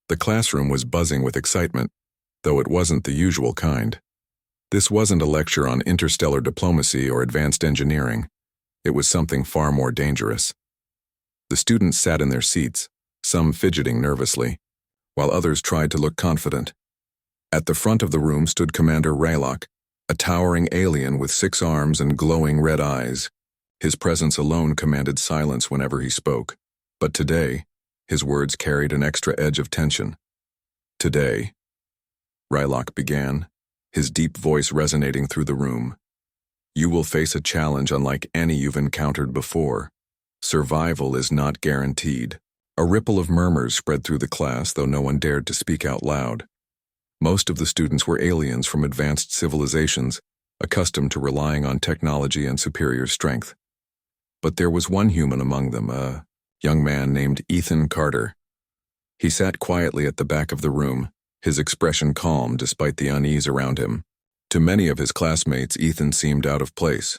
The classroom was buzzing with excitement, though it wasn't the usual kind. This wasn't a lecture on interstellar diplomacy or advanced engineering. It was something far more dangerous. The students sat in their seats, some fidgeting nervously, while others tried to look confident. At the front of the room stood Commander Raylock, a towering alien with 6 arms and glowing red eyes. His presence alone commanded silence whenever he spoke. But today, his words carried an extra edge of tension. Today, Raylock began, his deep voice resonating through the room. You will face a challenge unlike any you've encountered before. Survival is not guaranteed. A ripple of murmurs spread through the class, though no one dared to speak out loud. Most of the students were aliens from advanced civilizations, accustomed to relying on technology and superior strength. But there was one human among them, a young man named Ethan Carter. He sat quietly at the back of the room, his expression calm despite the unease around him. To many of his classmates, Ethan seemed out of place.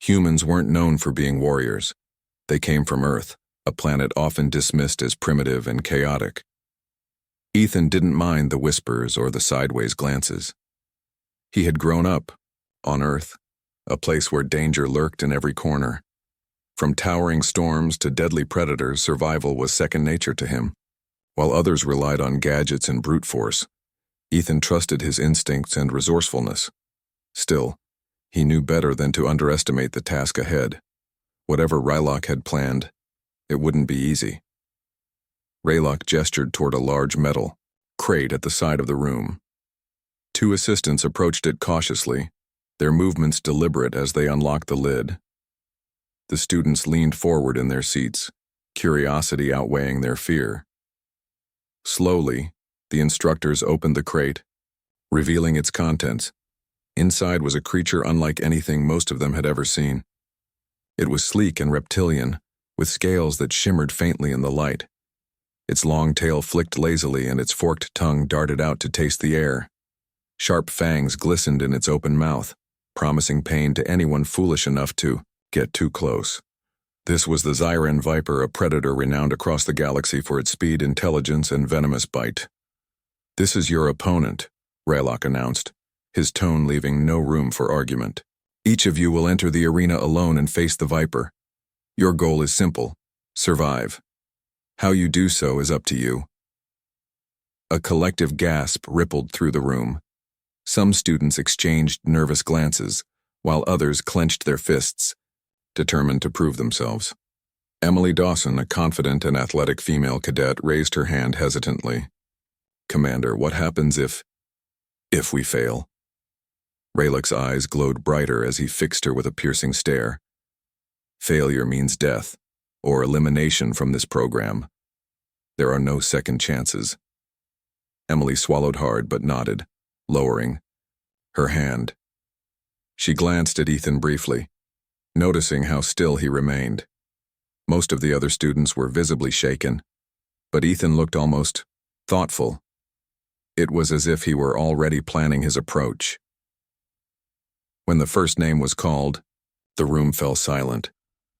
Humans weren't known for being warriors. They came from Earth, a planet often dismissed as primitive and chaotic. Ethan didn't mind the whispers or the sideways glances. He had grown up on Earth, a place where danger lurked in every corner. From towering storms to deadly predators, survival was second nature to him. While others relied on gadgets and brute force, Ethan trusted his instincts and resourcefulness. Still, he knew better than to underestimate the task ahead. Whatever Raylock had planned, it wouldn't be easy. Raylock gestured toward a large metal crate at the side of the room. 2 assistants approached it cautiously, their movements deliberate as they unlocked the lid. The students leaned forward in their seats, curiosity outweighing their fear. Slowly, the instructors opened the crate, revealing its contents. Inside was a creature unlike anything most of them had ever seen. It was sleek and reptilian, with scales that shimmered faintly in the light. Its long tail flicked lazily and its forked tongue darted out to taste the air. Sharp fangs glistened in its open mouth, promising pain to anyone foolish enough to get too close. This was the Zyran Viper, a predator renowned across the galaxy for its speed, intelligence, and venomous bite. This is your opponent, Raylock announced, his tone leaving no room for argument. Each of you will enter the arena alone and face the Viper. Your goal is simple: survive. How you do so is up to you. A collective gasp rippled through the room. Some students exchanged nervous glances, while others clenched their fists, determined to prove themselves. Emily Dawson, a confident and athletic female cadet, raised her hand hesitantly. Commander, what happens if we fail? Raylock's eyes glowed brighter as he fixed her with a piercing stare. Failure means death, or elimination from this program. There are no second chances. Emily swallowed hard but nodded, lowering her hand. She glanced at Ethan briefly, noticing how still he remained. Most of the other students were visibly shaken, but Ethan looked almost thoughtful. It was as if he were already planning his approach. When the first name was called, the room fell silent.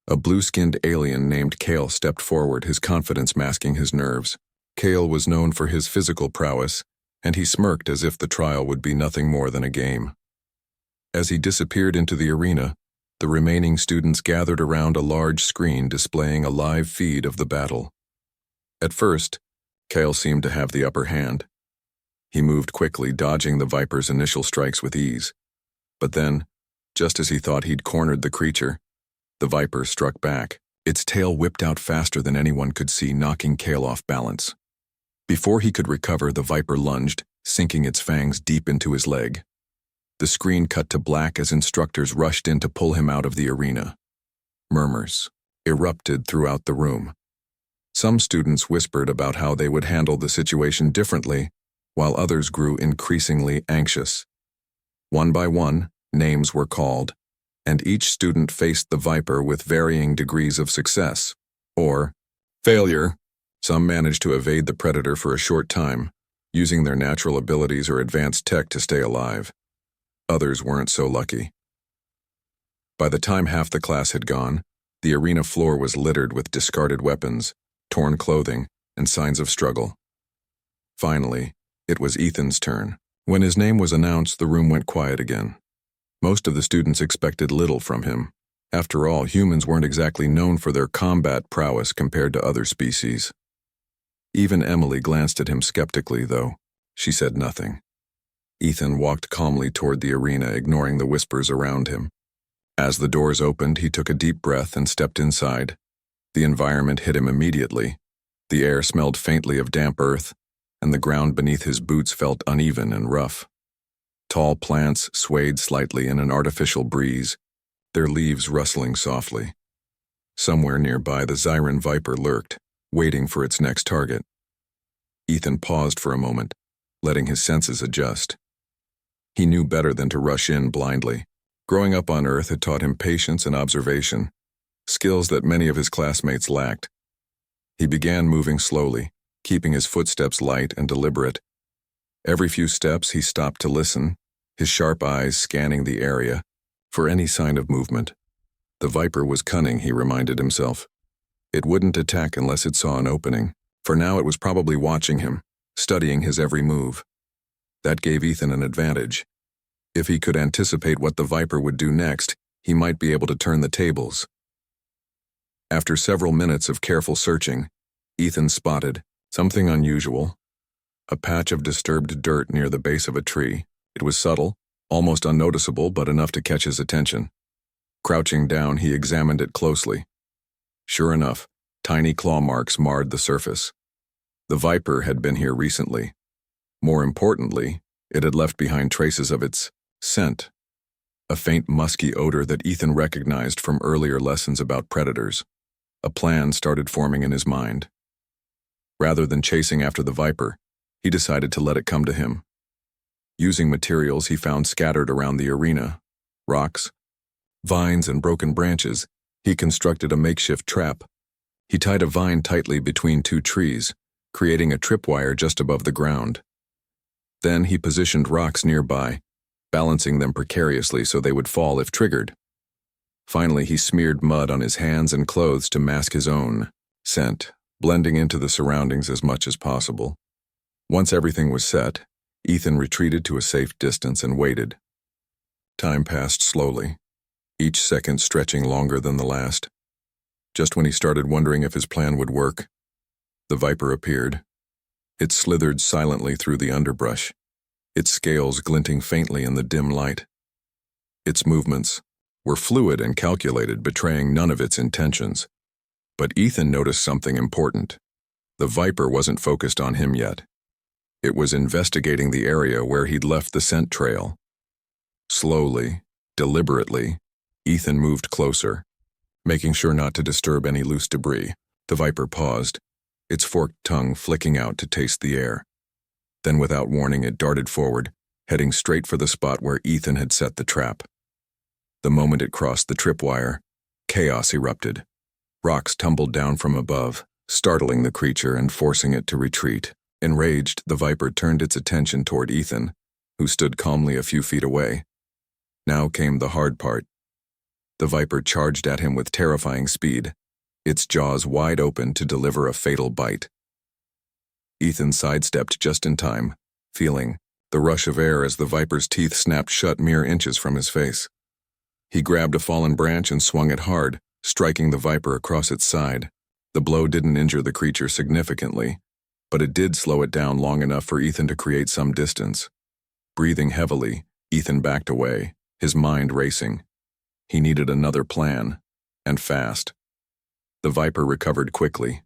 A blue-skinned alien named Kale stepped forward, his confidence masking his nerves. Kale was known for his physical prowess, and he smirked as if the trial would be nothing more than a game. As he disappeared into the arena, the remaining students gathered around a large screen displaying a live feed of the battle. At first, Kale seemed to have the upper hand. He moved quickly, dodging the Viper's initial strikes with ease. But then, just as he thought he'd cornered the creature, the Viper struck back. Its tail whipped out faster than anyone could see, knocking Kale off balance. Before he could recover, the Viper lunged, sinking its fangs deep into his leg. The screen cut to black as instructors rushed in to pull him out of the arena. Murmurs erupted throughout the room. Some students whispered about how they would handle the situation differently, while others grew increasingly anxious. One by one, names were called, and each student faced the Viper with varying degrees of success, or failure. Some managed to evade the predator for a short time, using their natural abilities or advanced tech to stay alive. Others weren't so lucky. By the time half the class had gone, the arena floor was littered with discarded weapons, torn clothing, and signs of struggle. Finally, it was Ethan's turn. When his name was announced, the room went quiet again. Most of the students expected little from him. After all, humans weren't exactly known for their combat prowess compared to other species. Even Emily glanced at him skeptically, though. She said nothing. Ethan walked calmly toward the arena, ignoring the whispers around him. As the doors opened, he took a deep breath and stepped inside. The environment hit him immediately. The air smelled faintly of damp earth, and the ground beneath his boots felt uneven and rough. Tall plants swayed slightly in an artificial breeze, their leaves rustling softly. Somewhere nearby, the Zyran viper lurked, waiting for its next target. Ethan paused for a moment, letting his senses adjust. He knew better than to rush in blindly. Growing up on Earth had taught him patience and observation, skills that many of his classmates lacked. He began moving slowly, keeping his footsteps light and deliberate. Every few steps he stopped to listen, his sharp eyes scanning the area for any sign of movement. The viper was cunning, he reminded himself. It wouldn't attack unless it saw an opening. For now it was probably watching him, studying his every move. That gave Ethan an advantage. If he could anticipate what the viper would do next, he might be able to turn the tables. After several minutes of careful searching, Ethan spotted something unusual. A patch of disturbed dirt near the base of a tree. It was subtle, almost unnoticeable, but enough to catch his attention. Crouching down, he examined it closely. Sure enough, tiny claw marks marred the surface. The viper had been here recently. More importantly, it had left behind traces of its scent, a faint musky odor that Ethan recognized from earlier lessons about predators. A plan started forming in his mind. Rather than chasing after the viper, he decided to let it come to him. Using materials he found scattered around the arena, rocks, vines, and broken branches, he constructed a makeshift trap. He tied a vine tightly between two trees, creating a tripwire just above the ground. Then he positioned rocks nearby, balancing them precariously so they would fall if triggered. Finally, he smeared mud on his hands and clothes to mask his own scent, blending into the surroundings as much as possible. Once everything was set, Ethan retreated to a safe distance and waited. Time passed slowly, each second stretching longer than the last. Just when he started wondering if his plan would work, the viper appeared. It slithered silently through the underbrush, its scales glinting faintly in the dim light. Its movements were fluid and calculated, betraying none of its intentions. But Ethan noticed something important. The viper wasn't focused on him yet. It was investigating the area where he'd left the scent trail. Slowly, deliberately, Ethan moved closer, making sure not to disturb any loose debris. The viper paused, its forked tongue flicking out to taste the air. Then without warning, it darted forward, heading straight for the spot where Ethan had set the trap. The moment it crossed the tripwire, chaos erupted. Rocks tumbled down from above, startling the creature and forcing it to retreat. Enraged, the viper turned its attention toward Ethan, who stood calmly a few feet away. Now came the hard part. The viper charged at him with terrifying speed, its jaws wide open to deliver a fatal bite. Ethan sidestepped just in time, feeling the rush of air as the viper's teeth snapped shut mere inches from his face. He grabbed a fallen branch and swung it hard, striking the viper across its side. The blow didn't injure the creature significantly, but it did slow it down long enough for Ethan to create some distance. Breathing heavily, Ethan backed away, his mind racing. He needed another plan, and fast. The viper recovered quickly,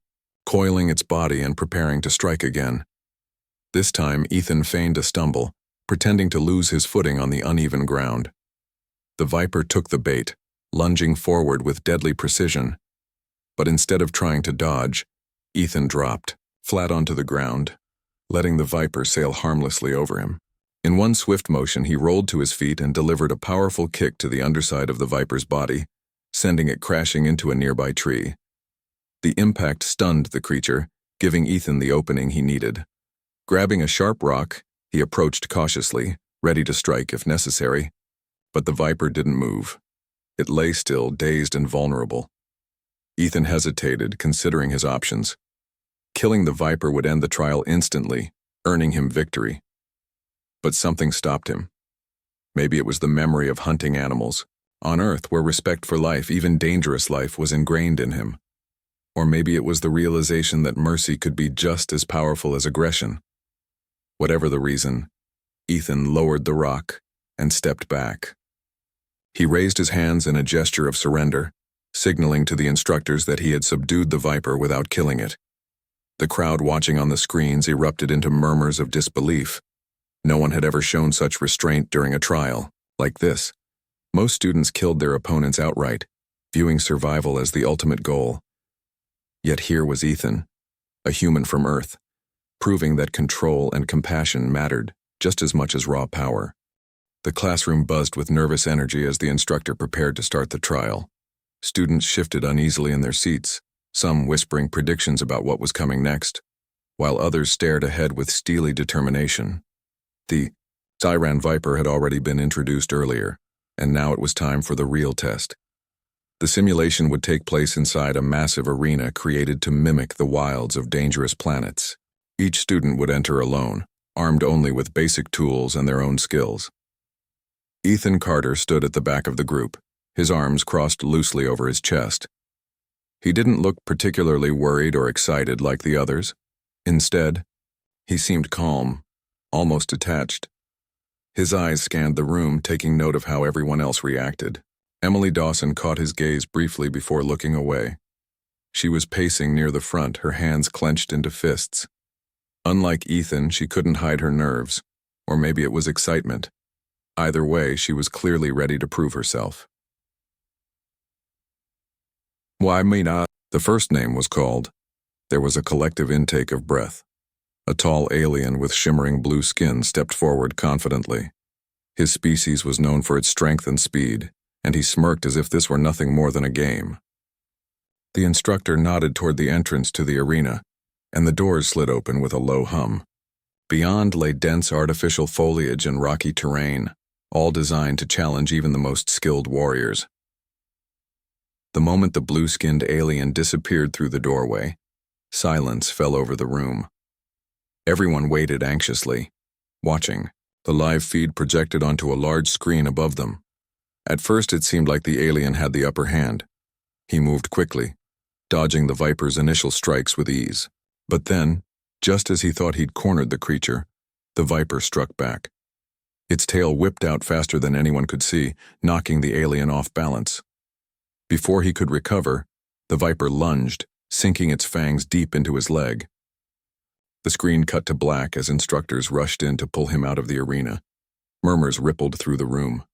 coiling its body and preparing to strike again. This time, Ethan feigned a stumble, pretending to lose his footing on the uneven ground. The viper took the bait, lunging forward with deadly precision. But instead of trying to dodge, Ethan dropped, flat onto the ground, letting the viper sail harmlessly over him. In one swift motion, he rolled to his feet and delivered a powerful kick to the underside of the viper's body, sending it crashing into a nearby tree. The impact stunned the creature, giving Ethan the opening he needed. Grabbing a sharp rock, he approached cautiously, ready to strike if necessary. But the viper didn't move. It lay still, dazed and vulnerable. Ethan hesitated, considering his options. Killing the viper would end the trial instantly, earning him victory. But something stopped him. Maybe it was the memory of hunting animals, on Earth where respect for life, even dangerous life, was ingrained in him. Or maybe it was the realization that mercy could be just as powerful as aggression. Whatever the reason, Ethan lowered the rock and stepped back. He raised his hands in a gesture of surrender, signaling to the instructors that he had subdued the viper without killing it. The crowd watching on the screens erupted into murmurs of disbelief. No one had ever shown such restraint during a trial like this. Most students killed their opponents outright, viewing survival as the ultimate goal. Yet here was Ethan, a human from Earth, proving that control and compassion mattered just as much as raw power. The classroom buzzed with nervous energy as the instructor prepared to start the trial. Students shifted uneasily in their seats, some whispering predictions about what was coming next, while others stared ahead with steely determination. The Siren Viper had already been introduced earlier, and now it was time for the real test. The simulation would take place inside a massive arena created to mimic the wilds of dangerous planets. Each student would enter alone, armed only with basic tools and their own skills. Ethan Carter stood at the back of the group, his arms crossed loosely over his chest. He didn't look particularly worried or excited like the others. Instead, he seemed calm, almost detached. His eyes scanned the room, taking note of how everyone else reacted. Emily Dawson caught his gaze briefly before looking away. She was pacing near the front, her hands clenched into fists. Unlike Ethan, she couldn't hide her nerves, or maybe it was excitement. Either way, she was clearly ready to prove herself. Why me not? The first name was called. There was a collective intake of breath. A tall alien with shimmering blue skin stepped forward confidently. His species was known for its strength and speed, and he smirked as if this were nothing more than a game. The instructor nodded toward the entrance to the arena, and the doors slid open with a low hum. Beyond lay dense artificial foliage and rocky terrain, all designed to challenge even the most skilled warriors. The moment the blue-skinned alien disappeared through the doorway, silence fell over the room. Everyone waited anxiously, watching, the live feed projected onto a large screen above them. At first it seemed like the alien had the upper hand. He moved quickly, dodging the Viper's initial strikes with ease. But then, just as he thought he'd cornered the creature, the Viper struck back. Its tail whipped out faster than anyone could see, knocking the alien off balance. Before he could recover, the Viper lunged, sinking its fangs deep into his leg. The screen cut to black as instructors rushed in to pull him out of the arena. Murmurs rippled through the room.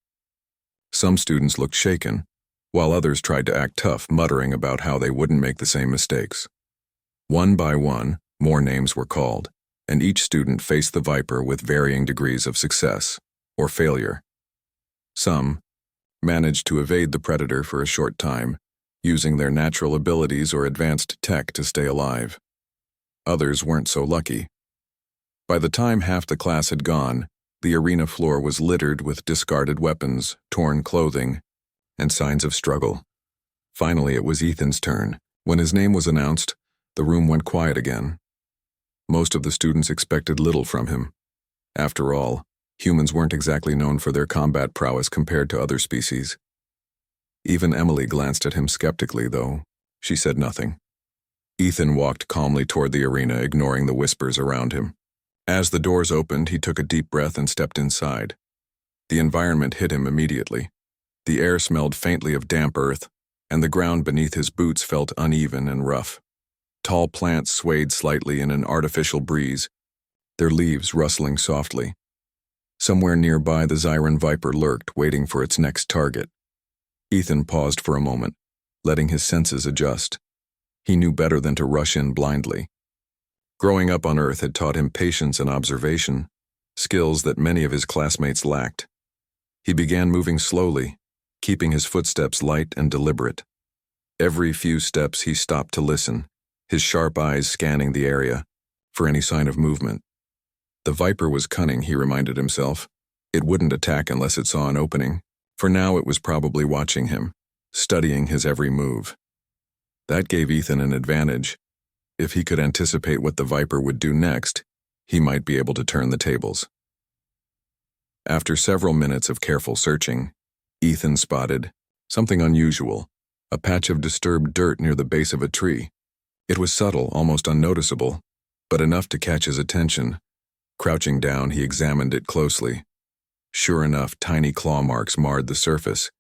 Some students looked shaken, while others tried to act tough, muttering about how they wouldn't make the same mistakes. One by one, more names were called, and each student faced the Viper with varying degrees of success or failure. Some managed to evade the predator for a short time, using their natural abilities or advanced tech to stay alive. Others weren't so lucky. By the time half the class had gone, the arena floor was littered with discarded weapons, torn clothing, and signs of struggle. Finally, it was Ethan's turn. When his name was announced, the room went quiet again. Most of the students expected little from him. After all, humans weren't exactly known for their combat prowess compared to other species. Even Emily glanced at him skeptically, though she said nothing. Ethan walked calmly toward the arena, ignoring the whispers around him. As the doors opened, he took a deep breath and stepped inside. The environment hit him immediately. The air smelled faintly of damp earth, and the ground beneath his boots felt uneven and rough. Tall plants swayed slightly in an artificial breeze, their leaves rustling softly. Somewhere nearby, the Siren Viper lurked, waiting for its next target. Ethan paused for a moment, letting his senses adjust. He knew better than to rush in blindly. Growing up on Earth had taught him patience and observation, skills that many of his classmates lacked. He began moving slowly, keeping his footsteps light and deliberate. Every few steps he stopped to listen, his sharp eyes scanning the area for any sign of movement. The Viper was cunning, he reminded himself. It wouldn't attack unless it saw an opening. For now it was probably watching him, studying his every move. That gave Ethan an advantage. If he could anticipate what the Viper would do next, He might be able to turn the tables. After several minutes of careful searching, Ethan spotted something unusual, a patch of disturbed dirt near the base of a tree. It was subtle, almost unnoticeable, but enough to catch his attention. Crouching down, he examined it closely. Sure enough, tiny claw marks marred the surface.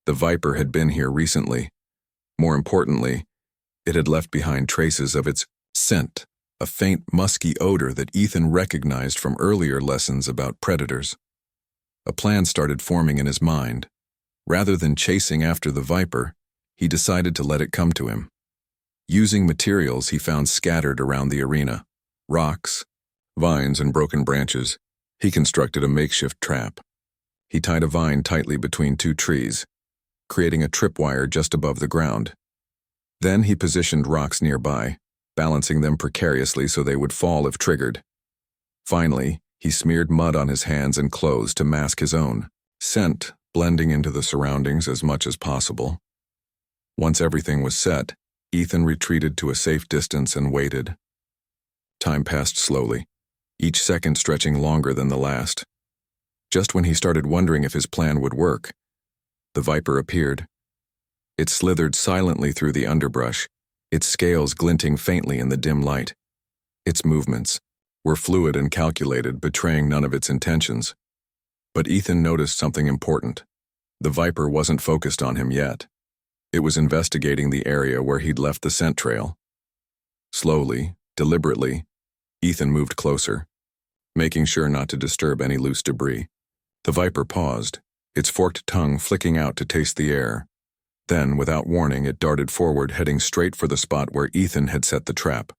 The viper had been here recently. More importantly, it had left behind traces of its scent, a faint, musky odor that Ethan recognized from earlier lessons about predators. A plan started forming in his mind. Rather than chasing after the viper, he decided to let it come to him. Using materials he found scattered around the arena, rocks, vines, and broken branches, he constructed a makeshift trap. He tied a vine tightly between two trees, creating a tripwire just above the ground. Then he positioned rocks nearby, balancing them precariously so they would fall if triggered. Finally, he smeared mud on his hands and clothes to mask his own scent, blending into the surroundings as much as possible. Once everything was set, Ethan retreated to a safe distance and waited. Time passed slowly, each second stretching longer than the last. Just when he started wondering if his plan would work, the viper appeared. It slithered silently through the underbrush, its scales glinting faintly in the dim light. Its movements were fluid and calculated, betraying none of its intentions. But Ethan noticed something important. The viper wasn't focused on him yet. It was investigating the area where he'd left the scent trail. Slowly, deliberately, Ethan moved closer, making sure not to disturb any loose debris. The viper paused, its forked tongue flicking out to taste the air. Then, without warning, it darted forward, heading straight for the spot where Ethan had set the trap.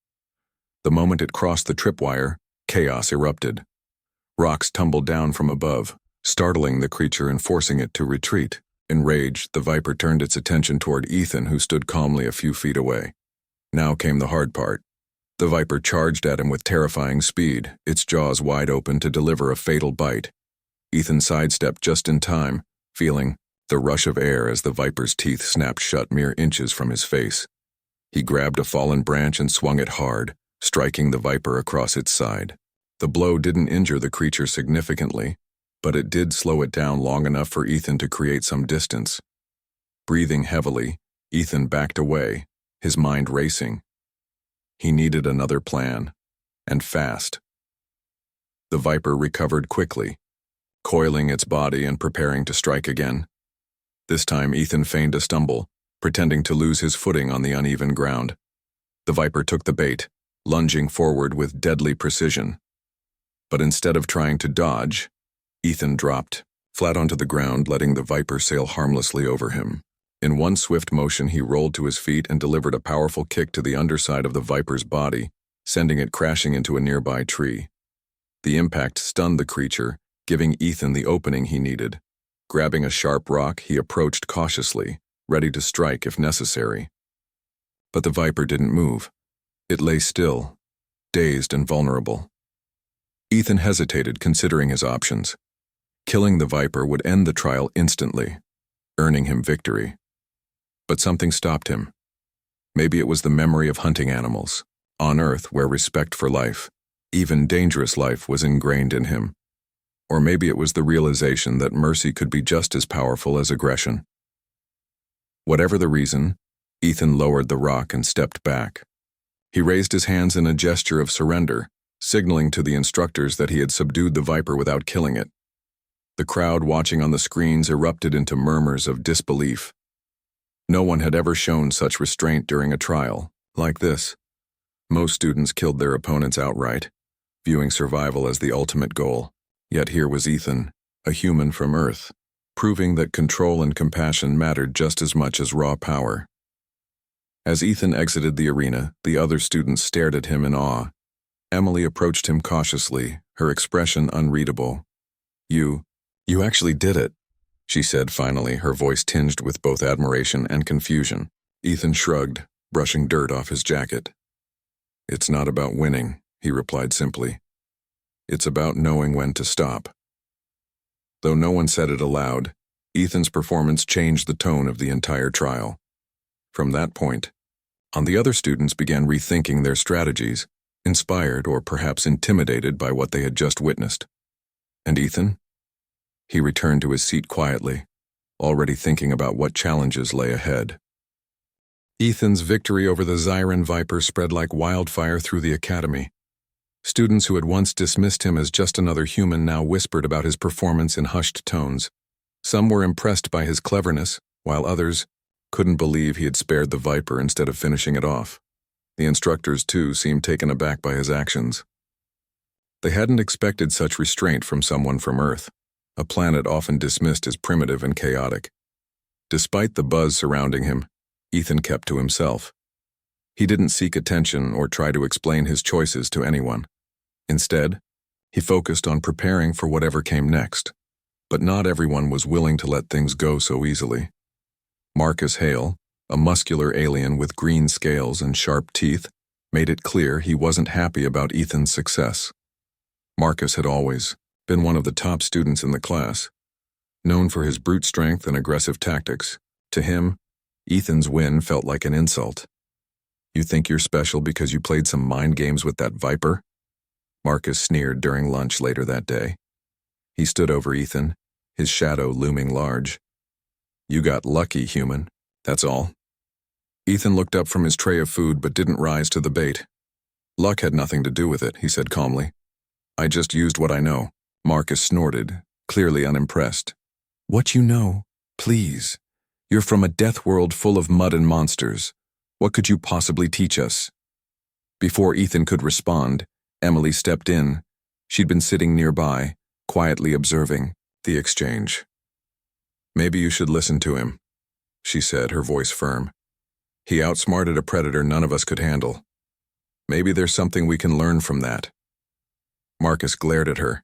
The moment it crossed the tripwire, chaos erupted. Rocks tumbled down from above, startling the creature and forcing it to retreat. Enraged, the viper turned its attention toward Ethan, who stood calmly a few feet away. Now came the hard part. The viper charged at him with terrifying speed, its jaws wide open to deliver a fatal bite. Ethan sidestepped just in time, feeling the rush of air as the viper's teeth snapped shut mere inches from his face. He grabbed a fallen branch and swung it hard, striking the viper across its side. The blow didn't injure the creature significantly, but it did slow it down long enough for Ethan to create some distance. Breathing heavily, Ethan backed away, his mind racing. He needed another plan, and fast. The viper recovered quickly, coiling its body and preparing to strike again. This time Ethan feigned a stumble, pretending to lose his footing on the uneven ground. The viper took the bait, lunging forward with deadly precision. But instead of trying to dodge, Ethan dropped, flat onto the ground, letting the viper sail harmlessly over him. In one swift motion, he rolled to his feet and delivered a powerful kick to the underside of the viper's body, sending it crashing into a nearby tree. The impact stunned the creature, giving Ethan the opening he needed. Grabbing a sharp rock, he approached cautiously, ready to strike if necessary. But the viper didn't move. It lay still, dazed and vulnerable. Ethan hesitated, considering his options. Killing the viper would end the trial instantly, earning him victory. But something stopped him. Maybe it was the memory of hunting animals, on Earth where respect for life, even dangerous life, was ingrained in him. Or maybe it was the realization that mercy could be just as powerful as aggression. Whatever the reason, Ethan lowered the rock and stepped back. He raised his hands in a gesture of surrender, signaling to the instructors that he had subdued the viper without killing it. The crowd watching on the screens erupted into murmurs of disbelief. No one had ever shown such restraint during a trial like this. Most students killed their opponents outright, viewing survival as the ultimate goal. Yet here was Ethan, a human from Earth, proving that control and compassion mattered just as much as raw power. As Ethan exited the arena, the other students stared at him in awe. Emily approached him cautiously, her expression unreadable. You actually did it," she said finally, her voice tinged with both admiration and confusion. Ethan shrugged, brushing dirt off his jacket. "It's not about winning," he replied simply. "It's about knowing when to stop." Though no one said it aloud, Ethan's performance changed the tone of the entire trial. From that point on, the other students began rethinking their strategies, inspired or perhaps intimidated by what they had just witnessed. And Ethan? He returned to his seat quietly, already thinking about what challenges lay ahead. Ethan's victory over the Zyran Viper spread like wildfire through the academy. Students who had once dismissed him as just another human now whispered about his performance in hushed tones. Some were impressed by his cleverness, while others couldn't believe he had spared the Viper instead of finishing it off. The instructors, too, seemed taken aback by his actions. They hadn't expected such restraint from someone from Earth, a planet often dismissed as primitive and chaotic. Despite the buzz surrounding him, Ethan kept to himself. He didn't seek attention or try to explain his choices to anyone. Instead, he focused on preparing for whatever came next. But not everyone was willing to let things go so easily. Marcus Hale, a muscular alien with green scales and sharp teeth, made it clear he wasn't happy about Ethan's success. Marcus had always been one of the top students in the class. Known for his brute strength and aggressive tactics, to him, Ethan's win felt like an insult. "You think you're special because you played some mind games with that Viper?" Marcus sneered during lunch later that day. He stood over Ethan, his shadow looming large. "You got lucky, human. That's all." Ethan looked up from his tray of food but didn't rise to the bait. "Luck had nothing to do with it," he said calmly. "I just used what I know." Marcus snorted, clearly unimpressed. "What you know? Please. You're from a death world full of mud and monsters. What could you possibly teach us?" Before Ethan could respond, Emily stepped in. She'd been sitting nearby, quietly observing the exchange. "Maybe you should listen to him," she said, her voice firm. "He outsmarted a predator none of us could handle. Maybe there's something we can learn from that." Marcus glared at her,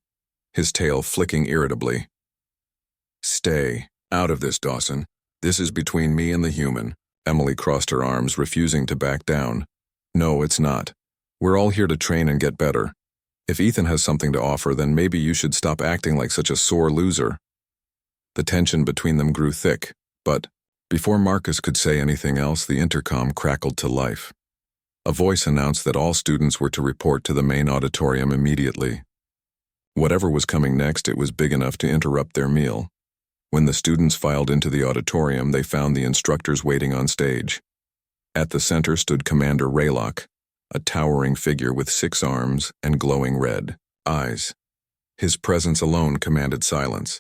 his tail flicking irritably. "Stay out of this, Dawson. This is between me and the human." Emily crossed her arms, refusing to back down. "No, it's not. We're all here to train and get better. If Ethan has something to offer, then maybe you should stop acting like such a sore loser." The tension between them grew thick, but before Marcus could say anything else, the intercom crackled to life. A voice announced that all students were to report to the main auditorium immediately. Whatever was coming next, it was big enough to interrupt their meal. When the students filed into the auditorium, they found the instructors waiting on stage. At the center stood Commander Raylock, a towering figure with 6 arms and glowing red eyes. His presence alone commanded silence.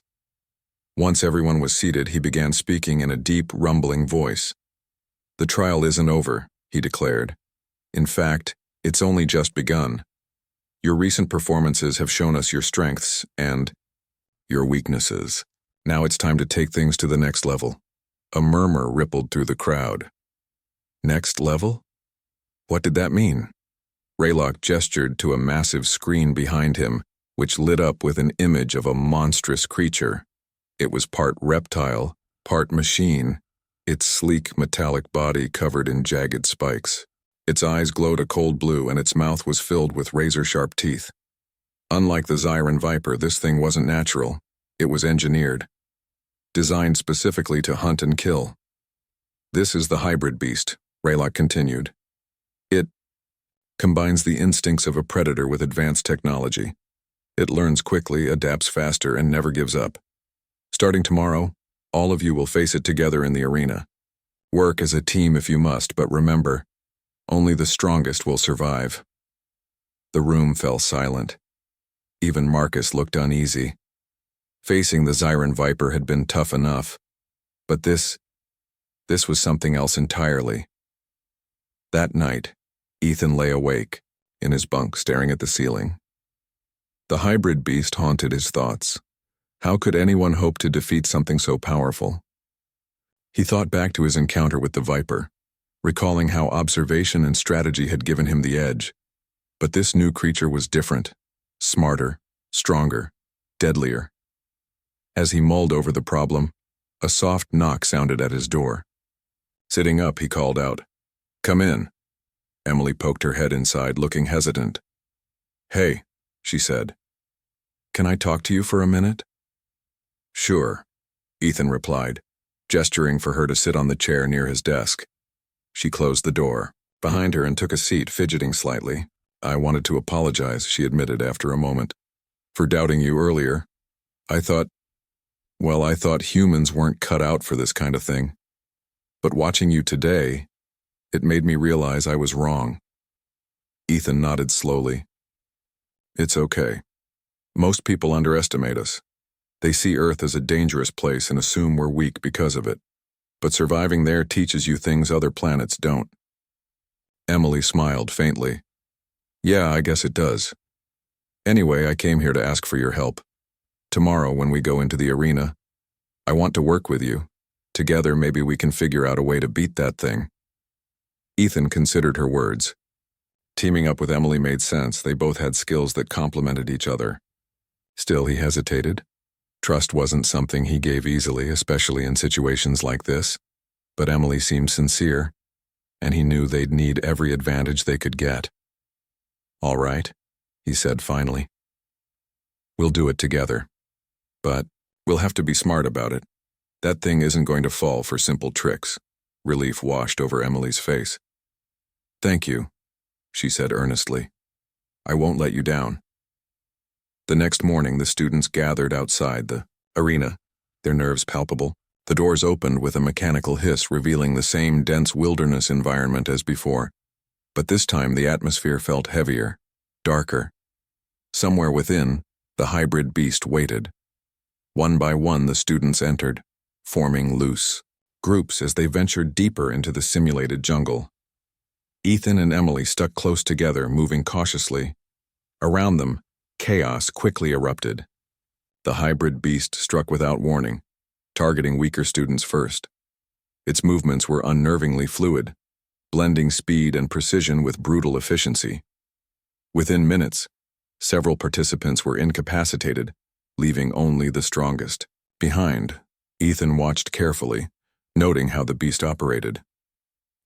Once everyone was seated, he began speaking in a deep, rumbling voice. "The trial isn't over," he declared. "In fact, it's only just begun. Your recent performances have shown us your strengths and your weaknesses. Now it's time to take things to the next level." A murmur rippled through the crowd. Next level? What did that mean? Raylock gestured to a massive screen behind him, which lit up with an image of a monstrous creature. It was part reptile, part machine, its sleek metallic body covered in jagged spikes. Its eyes glowed a cold blue and its mouth was filled with razor-sharp teeth. Unlike the Zyran Viper, this thing wasn't natural. It was engineered, designed specifically to hunt and kill. "This is the hybrid beast," Raylock continued. "It combines the instincts of a predator with advanced technology. It learns quickly, adapts faster, and never gives up. Starting tomorrow, all of you will face it together in the arena. Work as a team if you must, but remember, only the strongest will survive." The room fell silent. Even Marcus looked uneasy. Facing the Zyran Viper had been tough enough, but this was something else entirely. That night, Ethan lay awake, in his bunk staring at the ceiling. The hybrid beast haunted his thoughts. How could anyone hope to defeat something so powerful? He thought back to his encounter with the Viper, recalling how observation and strategy had given him the edge. But this new creature was different, smarter, stronger, deadlier. As he mulled over the problem, a soft knock sounded at his door. Sitting up, he called out, "Come in." Emily poked her head inside, looking hesitant. "Hey," she said. "Can I talk to you for a minute?" "Sure," Ethan replied, gesturing for her to sit on the chair near his desk. She closed the door behind her and took a seat, fidgeting slightly. I wanted to apologize, she admitted after a moment. For doubting you earlier. I thought humans weren't cut out for this kind of thing. But watching you today, it made me realize I was wrong. Ethan nodded slowly. It's okay. Most people underestimate us. They see Earth as a dangerous place and assume we're weak because of it. But surviving there teaches you things other planets don't. Emily smiled faintly. Yeah, I guess it does. Anyway, I came here to ask for your help. Tomorrow, when we go into the arena, I want to work with you. Together, maybe we can figure out a way to beat that thing. Ethan considered her words. Teaming up with Emily made sense. They both had skills that complemented each other. Still, he hesitated. Trust wasn't something he gave easily, especially in situations like this. But Emily seemed sincere, and he knew they'd need every advantage they could get. All right, he said finally. We'll do it together. But we'll have to be smart about it. That thing isn't going to fall for simple tricks. Relief washed over Emily's face. Thank you, she said earnestly. I won't let you down. The next morning, the students gathered outside the arena, their nerves palpable. The doors opened with a mechanical hiss, revealing the same dense wilderness environment as before. But this time, the atmosphere felt heavier, darker. Somewhere within, the hybrid beast waited. One by one, the students entered, forming loose groups as they ventured deeper into the simulated jungle. Ethan and Emily stuck close together, moving cautiously. Around them, chaos quickly erupted. The hybrid beast struck without warning, targeting weaker students first. Its movements were unnervingly fluid, blending speed and precision with brutal efficiency. Within minutes, several participants were incapacitated, leaving only the strongest behind. Ethan watched carefully, noting how the beast operated.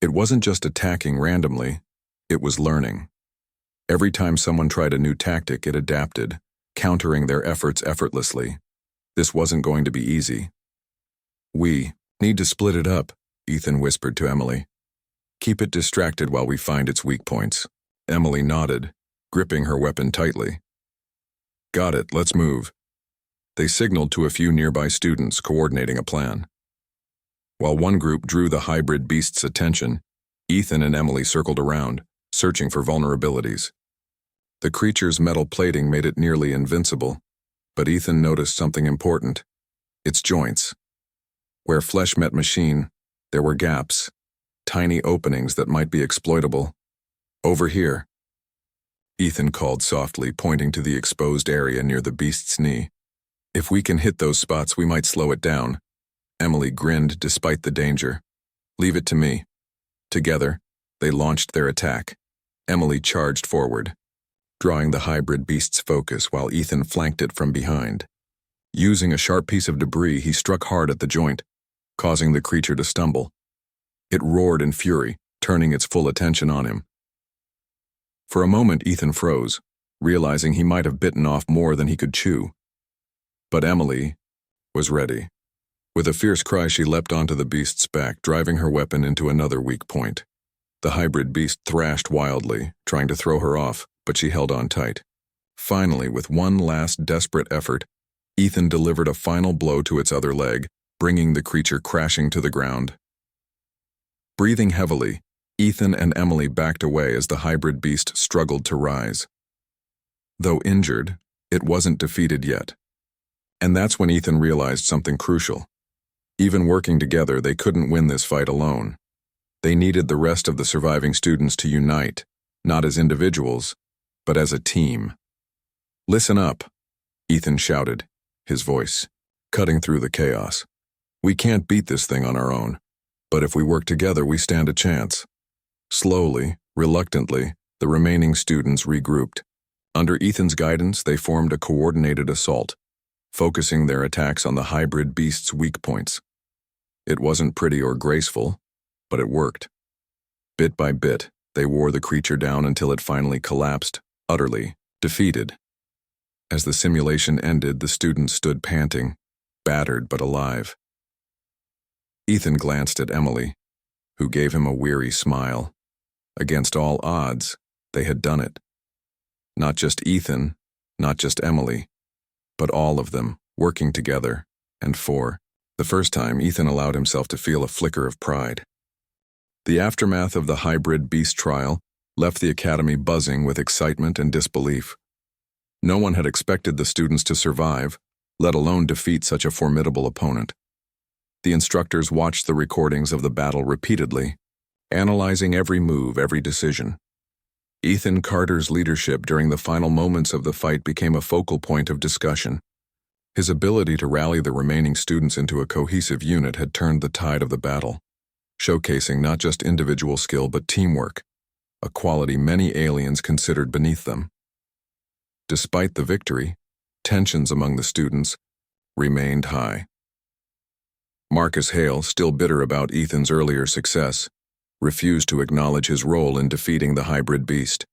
It wasn't just attacking randomly, it was learning. Every time someone tried a new tactic, it adapted, countering their efforts effortlessly. This wasn't going to be easy. We need to split it up, Ethan whispered to Emily. Keep it distracted while we find its weak points. Emily nodded, gripping her weapon tightly. Got it, let's move. They signaled to a few nearby students, coordinating a plan. While one group drew the hybrid beast's attention, Ethan and Emily circled around, searching for vulnerabilities. The creature's metal plating made it nearly invincible, but Ethan noticed something important: its joints. Where flesh met machine, there were gaps, tiny openings that might be exploitable. Over here, Ethan called softly, pointing to the exposed area near the beast's knee. If we can hit those spots, we might slow it down. Emily grinned despite the danger. Leave it to me. Together, they launched their attack. Emily charged forward, drawing the hybrid beast's focus while Ethan flanked it from behind. Using a sharp piece of debris, he struck hard at the joint, causing the creature to stumble. It roared in fury, turning its full attention on him. For a moment, Ethan froze, realizing he might have bitten off more than he could chew. But Emily was ready. With a fierce cry, she leapt onto the beast's back, driving her weapon into another weak point. The hybrid beast thrashed wildly, trying to throw her off, but she held on tight. Finally, with one last desperate effort, Ethan delivered a final blow to its other leg, bringing the creature crashing to the ground. Breathing heavily, Ethan and Emily backed away as the hybrid beast struggled to rise. Though injured, it wasn't defeated yet. And that's when Ethan realized something crucial. Even working together, they couldn't win this fight alone. They needed the rest of the surviving students to unite, not as individuals, but as a team. Listen up, Ethan shouted, his voice cutting through the chaos. We can't beat this thing on our own, but if we work together, we stand a chance. Slowly, reluctantly, the remaining students regrouped. Under Ethan's guidance, they formed a coordinated assault, focusing their attacks on the hybrid beast's weak points. It wasn't pretty or graceful, but it worked. Bit by bit, they wore the creature down until it finally collapsed, utterly defeated. As the simulation ended, the students stood panting, battered but alive. Ethan glanced at Emily, who gave him a weary smile. Against all odds, they had done it. Not just Ethan, not just Emily, but all of them, working together, and for the first time, Ethan allowed himself to feel a flicker of pride. The aftermath of the hybrid beast trial left the academy buzzing with excitement and disbelief. No one had expected the students to survive, let alone defeat such a formidable opponent. The instructors watched the recordings of the battle repeatedly, analyzing every move, every decision. Ethan Carter's leadership during the final moments of the fight became a focal point of discussion. His ability to rally the remaining students into a cohesive unit had turned the tide of the battle, showcasing not just individual skill but teamwork, a quality many aliens considered beneath them. Despite the victory, tensions among the students remained high. Marcus Hale, still bitter about Ethan's earlier success, refused to acknowledge his role in defeating the hybrid beast.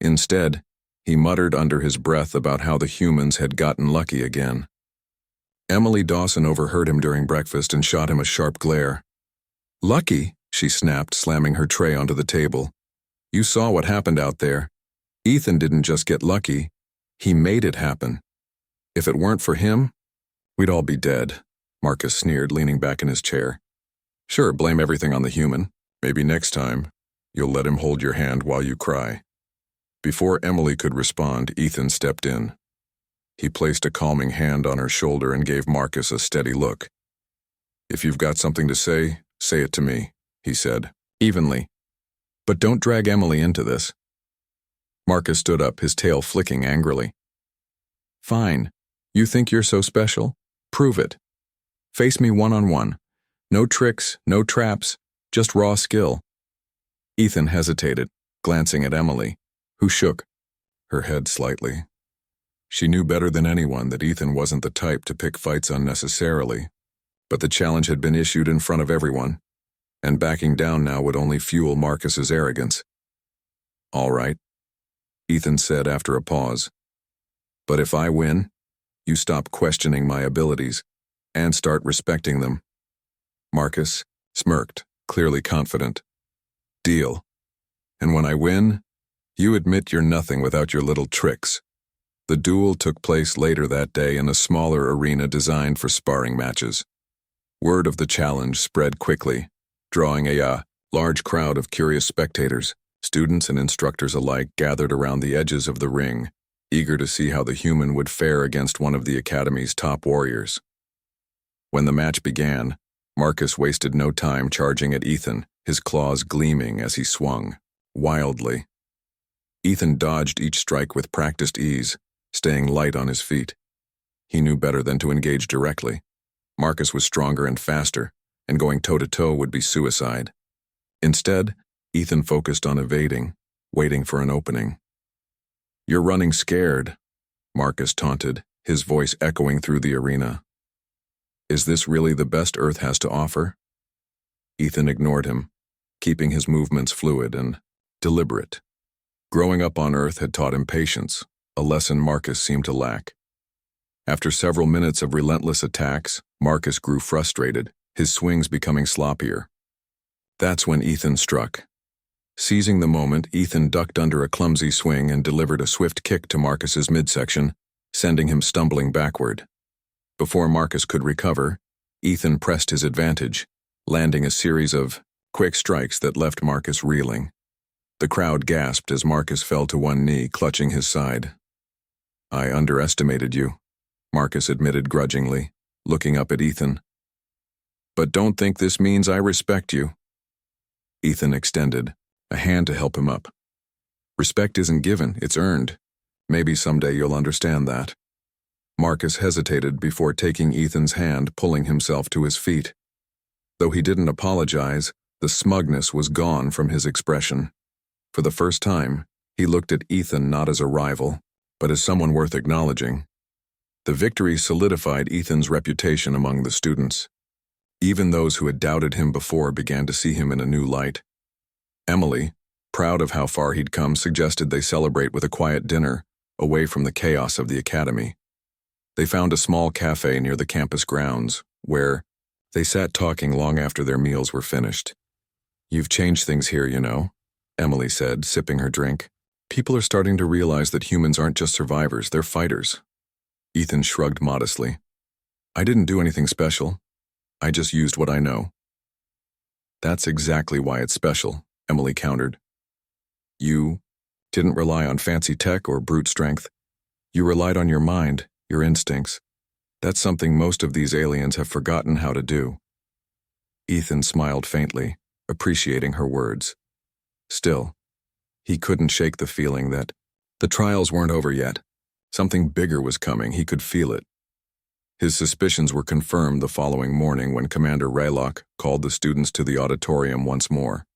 Instead, he muttered under his breath about how the humans had gotten lucky again. Emily Dawson overheard him during breakfast and shot him a sharp glare. "Lucky?" she snapped, slamming her tray onto the table. "You saw what happened out there. Ethan didn't just get lucky, he made it happen. If it weren't for him, we'd all be dead," Marcus sneered, leaning back in his chair. "Sure, blame everything on the human. Maybe next time, you'll let him hold your hand while you cry." Before Emily could respond, Ethan stepped in. He placed a calming hand on her shoulder and gave Marcus a steady look. "If you've got something to say it to me," he said, evenly. "But don't drag Emily into this." Marcus stood up, his tail flicking angrily. "Fine. You think you're so special? Prove it. Face me one-on-one. No tricks, no traps, just raw skill." Ethan hesitated, glancing at Emily, who shook her head slightly. She knew better than anyone that Ethan wasn't the type to pick fights unnecessarily, but the challenge had been issued in front of everyone, and backing down now would only fuel Marcus's arrogance. "All right," Ethan said after a pause. "But if I win, you stop questioning my abilities and start respecting them." Marcus smirked, clearly confident. "Deal. And when I win, you admit you're nothing without your little tricks." The duel took place later that day in a smaller arena designed for sparring matches. Word of the challenge spread quickly, drawing a large crowd of curious spectators. Students and instructors alike gathered around the edges of the ring, eager to see how the human would fare against one of the academy's top warriors. When the match began, Marcus wasted no time charging at Ethan, his claws gleaming as he swung, wildly. Ethan dodged each strike with practiced ease, staying light on his feet. He knew better than to engage directly. Marcus was stronger and faster, and going toe-to-toe would be suicide. Instead, Ethan focused on evading, waiting for an opening. "You're running scared," Marcus taunted, his voice echoing through the arena. "Is this really the best Earth has to offer?" Ethan ignored him, keeping his movements fluid and deliberate. Growing up on Earth had taught him patience, a lesson Marcus seemed to lack. After several minutes of relentless attacks, Marcus grew frustrated, his swings becoming sloppier. That's when Ethan struck. Seizing the moment, Ethan ducked under a clumsy swing and delivered a swift kick to Marcus's midsection, sending him stumbling backward. Before Marcus could recover, Ethan pressed his advantage, landing a series of quick strikes that left Marcus reeling. The crowd gasped as Marcus fell to one knee, clutching his side. "I underestimated you," Marcus admitted grudgingly, looking up at Ethan. "But don't think this means I respect you." Ethan extended a hand to help him up. "Respect isn't given, it's earned. Maybe someday you'll understand that." Marcus hesitated before taking Ethan's hand, pulling himself to his feet. Though he didn't apologize, the smugness was gone from his expression. For the first time, he looked at Ethan not as a rival, but as someone worth acknowledging. The victory solidified Ethan's reputation among the students. Even those who had doubted him before began to see him in a new light. Emily, proud of how far he'd come, suggested they celebrate with a quiet dinner, away from the chaos of the academy. They found a small cafe near the campus grounds, where they sat talking long after their meals were finished. "You've changed things here, you know," Emily said, sipping her drink. People are starting to realize that humans aren't just survivors, they're fighters. Ethan shrugged modestly. I didn't do anything special. I just used what I know. That's exactly why it's special, Emily countered. You didn't rely on fancy tech or brute strength. You relied on your mind, your instincts. That's something most of these aliens have forgotten how to do. Ethan smiled faintly, appreciating her words. Still, he couldn't shake the feeling that the trials weren't over yet. Something bigger was coming, he could feel it. His suspicions were confirmed the following morning when Commander Raylock called the students to the auditorium once more.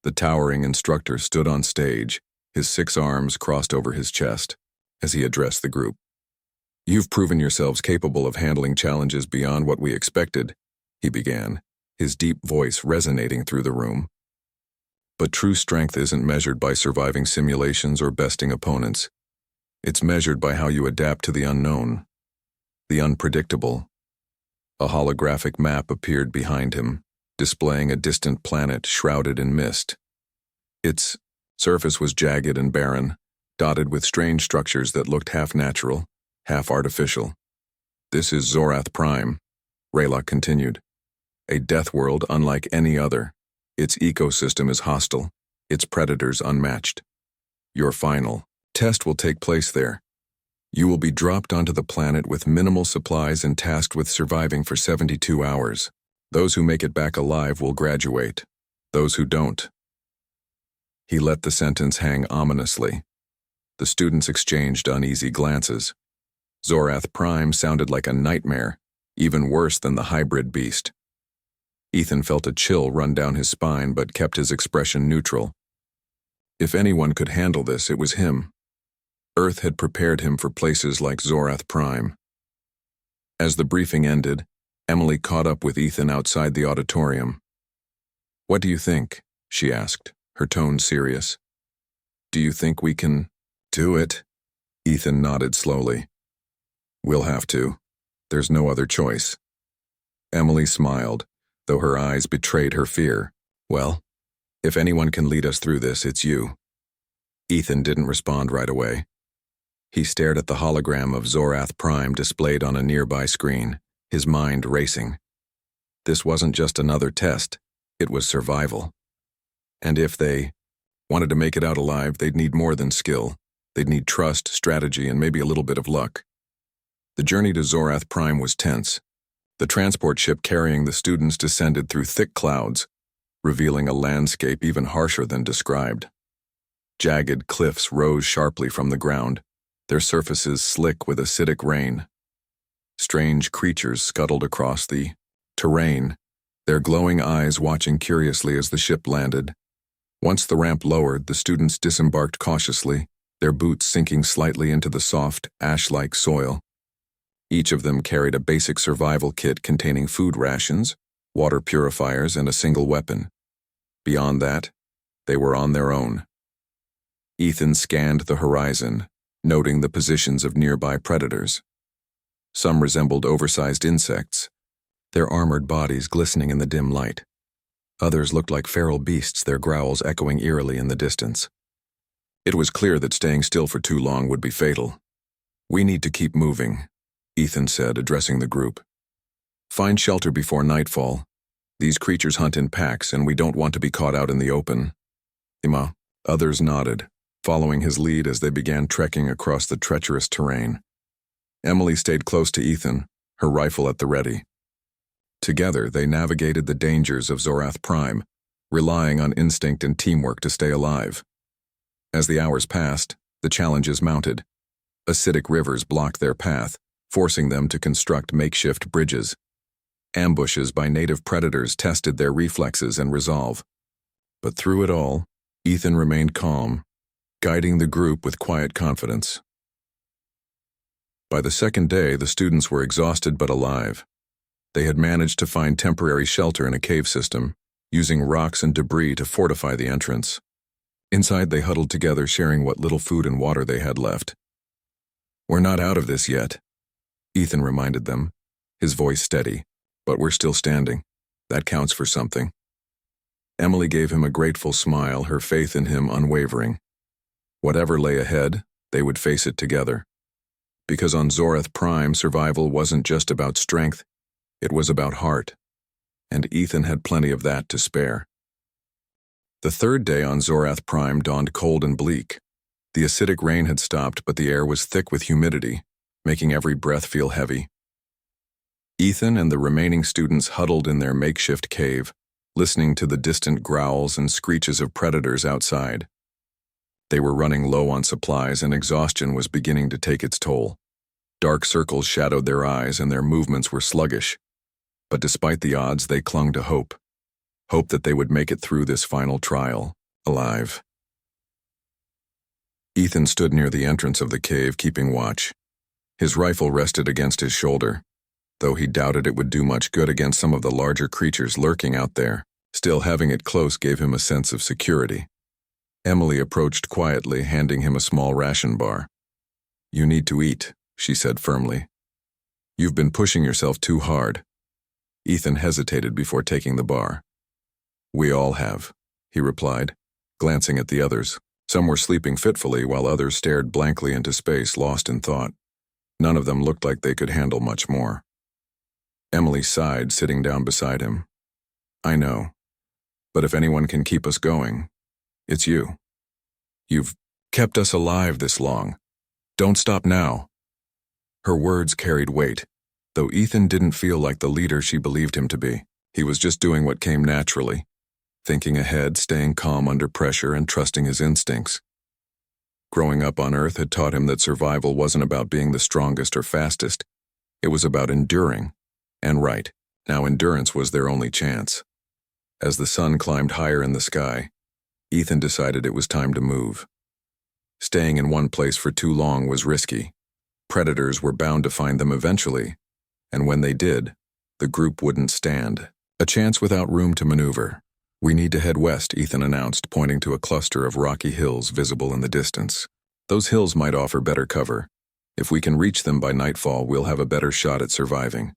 The towering instructor stood on stage, his 6 arms crossed over his chest, as he addressed the group. You've proven yourselves capable of handling challenges beyond what we expected, he began, his deep voice resonating through the room. But true strength isn't measured by surviving simulations or besting opponents. It's measured by how you adapt to the unknown, the unpredictable. A holographic map appeared behind him, displaying a distant planet shrouded in mist. Its surface was jagged and barren, dotted with strange structures that looked half natural, half artificial. This is Zorath Prime, Raylock continued. A death world unlike any other. Its ecosystem is hostile, its predators unmatched. Your final test will take place there. You will be dropped onto the planet with minimal supplies and tasked with surviving for 72 hours. Those who make it back alive will graduate. Those who don't. He let the sentence hang ominously. The students exchanged uneasy glances. Zorath Prime sounded like a nightmare, even worse than the hybrid beast. Ethan felt a chill run down his spine but kept his expression neutral. If anyone could handle this, it was him. Earth had prepared him for places like Zorath Prime. As the briefing ended, Emily caught up with Ethan outside the auditorium. What do you think? She asked, her tone serious. Do you think we can do it? Ethan nodded slowly. We'll have to. There's no other choice. Emily smiled, though her eyes betrayed her fear. Well, if anyone can lead us through this, it's you. Ethan didn't respond right away. He stared at the hologram of Zorath Prime displayed on a nearby screen, his mind racing. This wasn't just another test, it was survival. And if they wanted to make it out alive, they'd need more than skill. They'd need trust, strategy, and maybe a little bit of luck. The journey to Zorath Prime was tense. The transport ship carrying the students descended through thick clouds, revealing a landscape even harsher than described. Jagged cliffs rose sharply from the ground, their surfaces slick with acidic rain. Strange creatures scuttled across the terrain, their glowing eyes watching curiously as the ship landed. Once the ramp lowered, the students disembarked cautiously, their boots sinking slightly into the soft, ash-like soil. Each of them carried a basic survival kit containing food rations, water purifiers, and a single weapon. Beyond that, they were on their own. Ethan scanned the horizon, noting the positions of nearby predators. Some resembled oversized insects, their armored bodies glistening in the dim light. Others looked like feral beasts, their growls echoing eerily in the distance. It was clear that staying still for too long would be fatal. We need to keep moving, Ethan said, addressing the group. Find shelter before nightfall. These creatures hunt in packs, and we don't want to be caught out in the open. Ima. Others nodded, following his lead as they began trekking across the treacherous terrain. Emily stayed close to Ethan, her rifle at the ready. Together, they navigated the dangers of Zorath Prime, relying on instinct and teamwork to stay alive. As the hours passed, the challenges mounted. Acidic rivers blocked their path, forcing them to construct makeshift bridges. Ambushes by native predators tested their reflexes and resolve. But through it all, Ethan remained calm, guiding the group with quiet confidence. By the second day, the students were exhausted but alive. They had managed to find temporary shelter in a cave system, using rocks and debris to fortify the entrance. Inside, they huddled together, sharing what little food and water they had left. We're not out of this yet, Ethan reminded them, his voice steady. But we're still standing. That counts for something. Emily gave him a grateful smile, her faith in him unwavering. Whatever lay ahead, they would face it together. Because on Zorath Prime, survival wasn't just about strength, it was about heart. And Ethan had plenty of that to spare. The third day on Zorath Prime dawned cold and bleak. The acidic rain had stopped, but the air was thick with humidity, making every breath feel heavy. Ethan and the remaining students huddled in their makeshift cave, listening to the distant growls and screeches of predators outside. They were running low on supplies, and exhaustion was beginning to take its toll. Dark circles shadowed their eyes, and their movements were sluggish. But despite the odds, they clung to hope. Hope that they would make it through this final trial, alive. Ethan stood near the entrance of the cave, keeping watch. His rifle rested against his shoulder, though he doubted it would do much good against some of the larger creatures lurking out there. Still, having it close gave him a sense of security. Emily approached quietly, handing him a small ration bar. "You need to eat," she said firmly. "You've been pushing yourself too hard." Ethan hesitated before taking the bar. "We all have," he replied, glancing at the others. Some were sleeping fitfully, while others stared blankly into space, lost in thought. None of them looked like they could handle much more. Emily sighed, sitting down beside him. "I know, but if anyone can keep us going, it's you. You've kept us alive this long. Don't stop now." Her words carried weight, though Ethan didn't feel like the leader she believed him to be. He was just doing what came naturally, thinking ahead, staying calm under pressure, and trusting his instincts. Growing up on Earth had taught him that survival wasn't about being the strongest or fastest. It was about enduring. And right, now endurance was their only chance. As the sun climbed higher in the sky, Ethan decided it was time to move. Staying in one place for too long was risky. Predators were bound to find them eventually, and when they did, the group wouldn't stand a chance without room to maneuver. "We need to head west," Ethan announced, pointing to a cluster of rocky hills visible in the distance. "Those hills might offer better cover. If we can reach them by nightfall, we'll have a better shot at surviving."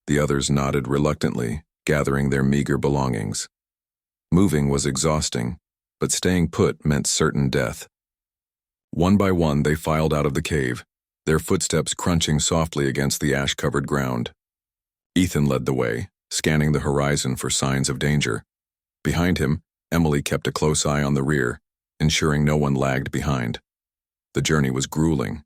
The others nodded reluctantly, gathering their meager belongings. Moving was exhausting, but staying put meant certain death. One by one, they filed out of the cave, their footsteps crunching softly against the ash-covered ground. Ethan led the way, scanning the horizon for signs of danger. Behind him, Emily kept a close eye on the rear, ensuring no one lagged behind. The journey was grueling.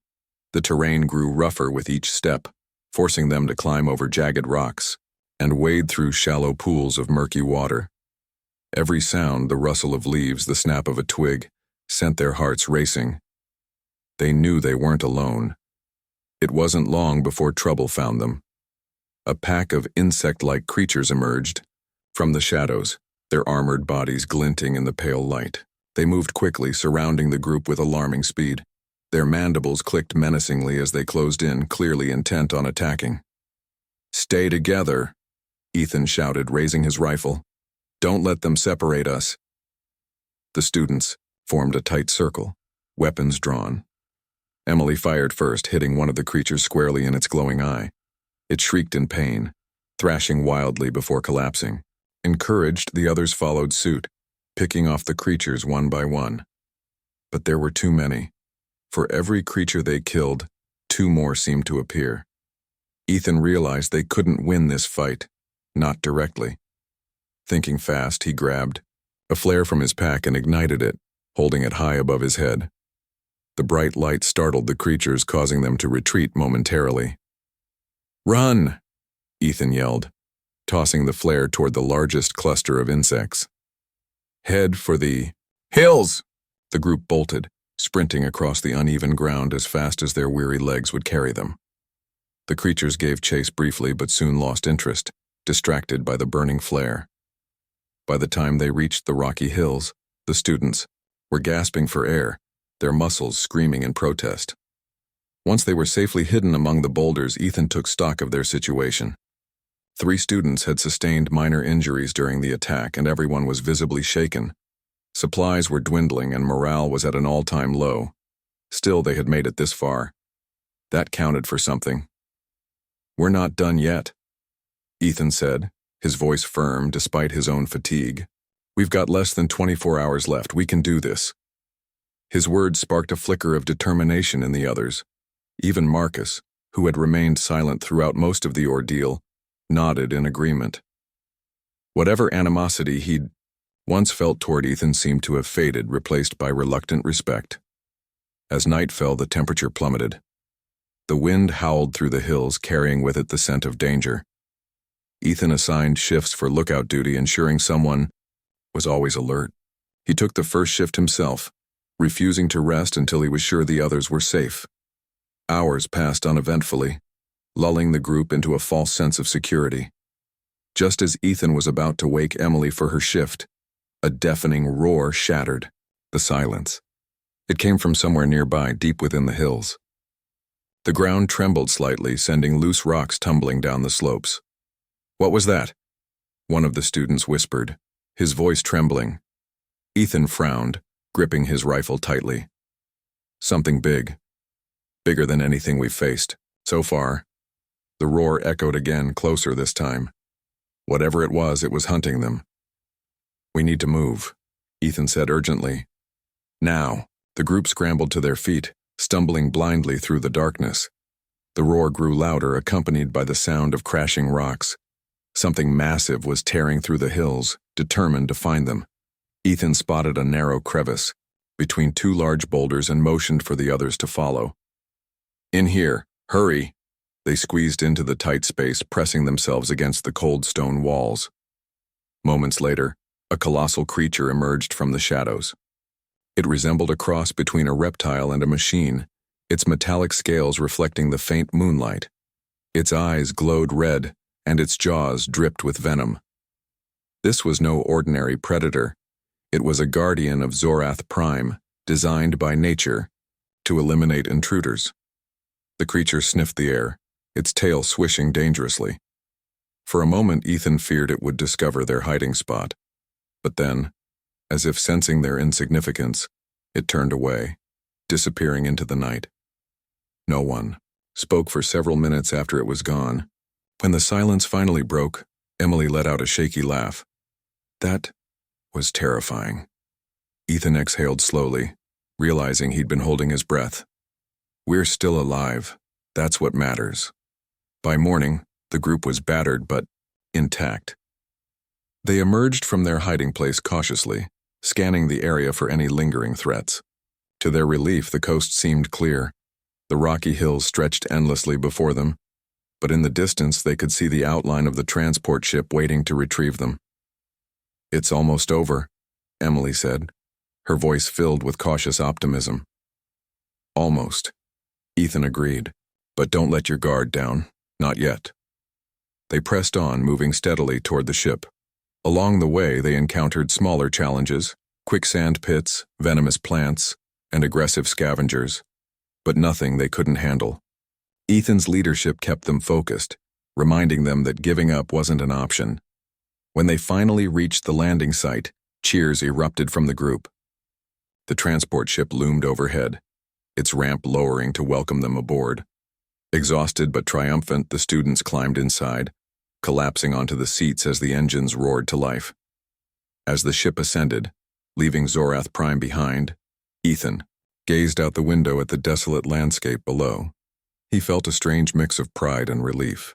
The terrain grew rougher with each step, forcing them to climb over jagged rocks and wade through shallow pools of murky water. Every sound, the rustle of leaves, the snap of a twig, sent their hearts racing. They knew they weren't alone. It wasn't long before trouble found them. A pack of insect-like creatures emerged from the shadows, their armored bodies glinting in the pale light. They moved quickly, surrounding the group with alarming speed. Their mandibles clicked menacingly as they closed in, clearly intent on attacking. "Stay together," Ethan shouted, raising his rifle. "Don't let them separate us." The students formed a tight circle, weapons drawn. Emily fired first, hitting one of the creatures squarely in its glowing eye. It shrieked in pain, thrashing wildly before collapsing. Encouraged, the others followed suit, picking off the creatures one by one. But there were too many. For every creature they killed, two more seemed to appear. Ethan realized they couldn't win this fight, not directly. Thinking fast, he grabbed a flare from his pack and ignited it, holding it high above his head. The bright light startled the creatures, causing them to retreat momentarily. "Run!" Ethan yelled, tossing the flare toward the largest cluster of insects. "Head for the hills!" The group bolted, sprinting across the uneven ground as fast as their weary legs would carry them. The creatures gave chase briefly but soon lost interest, distracted by the burning flare. By the time they reached the rocky hills, the students were gasping for air, their muscles screaming in protest. Once they were safely hidden among the boulders, Ethan took stock of their situation. 3 students had sustained minor injuries during the attack, and everyone was visibly shaken. Supplies were dwindling and morale was at an all-time low. Still, they had made it this far. That counted for something. "We're not done yet," Ethan said, his voice firm despite his own fatigue. "We've got less than 24 hours left. We can do this." His words sparked a flicker of determination in the others. Even Marcus, who had remained silent throughout most of the ordeal, nodded in agreement. Whatever animosity he'd once felt toward Ethan seemed to have faded, replaced by reluctant respect. As night fell, the temperature plummeted. The wind howled through the hills, carrying with it the scent of danger. Ethan assigned shifts for lookout duty, ensuring someone was always alert. He took the first shift himself, refusing to rest until he was sure the others were safe. Hours passed uneventfully, lulling the group into a false sense of security. Just as Ethan was about to wake Emily for her shift, a deafening roar shattered the silence. It came from somewhere nearby, deep within the hills. The ground trembled slightly, sending loose rocks tumbling down the slopes. "What was that?" one of the students whispered, his voice trembling. Ethan frowned, gripping his rifle tightly. "Something big. Bigger than anything we've faced so far." The roar echoed again, closer this time. Whatever it was hunting them. "We need to move," Ethan said urgently. "Now." The group scrambled to their feet, stumbling blindly through the darkness. The roar grew louder, accompanied by the sound of crashing rocks. Something massive was tearing through the hills, determined to find them. Ethan spotted a narrow crevice between two large boulders and motioned for the others to follow. "In here, hurry!" They squeezed into the tight space, pressing themselves against the cold stone walls. Moments later, a colossal creature emerged from the shadows. It resembled a cross between a reptile and a machine, its metallic scales reflecting the faint moonlight. Its eyes glowed red, and its jaws dripped with venom. This was no ordinary predator. It was a guardian of Zorath Prime, designed by nature to eliminate intruders. The creature sniffed the air, its tail swishing dangerously. For a moment, Ethan feared it would discover their hiding spot. But then, as if sensing their insignificance, it turned away, disappearing into the night. No one spoke for several minutes after it was gone. When the silence finally broke, Emily let out a shaky laugh. That was terrifying. Ethan exhaled slowly, realizing he'd been holding his breath. We're still alive. That's what matters. By morning, the group was battered but intact. They emerged from their hiding place cautiously, scanning the area for any lingering threats. To their relief, the coast seemed clear. The rocky hills stretched endlessly before them, but in the distance they could see the outline of the transport ship waiting to retrieve them. "It's almost over," Emily said, her voice filled with cautious optimism. "Almost," Ethan agreed, "but don't let your guard down, not yet." They pressed on, moving steadily toward the ship. Along the way, they encountered smaller challenges, quicksand pits, venomous plants, and aggressive scavengers, but nothing they couldn't handle. Ethan's leadership kept them focused, reminding them that giving up wasn't an option. When they finally reached the landing site, cheers erupted from the group. The transport ship loomed overhead, its ramp lowering to welcome them aboard. Exhausted but triumphant, the students climbed inside, collapsing onto the seats as the engines roared to life. As the ship ascended, leaving Zorath Prime behind, Ethan gazed out the window at the desolate landscape below. He felt a strange mix of pride and relief.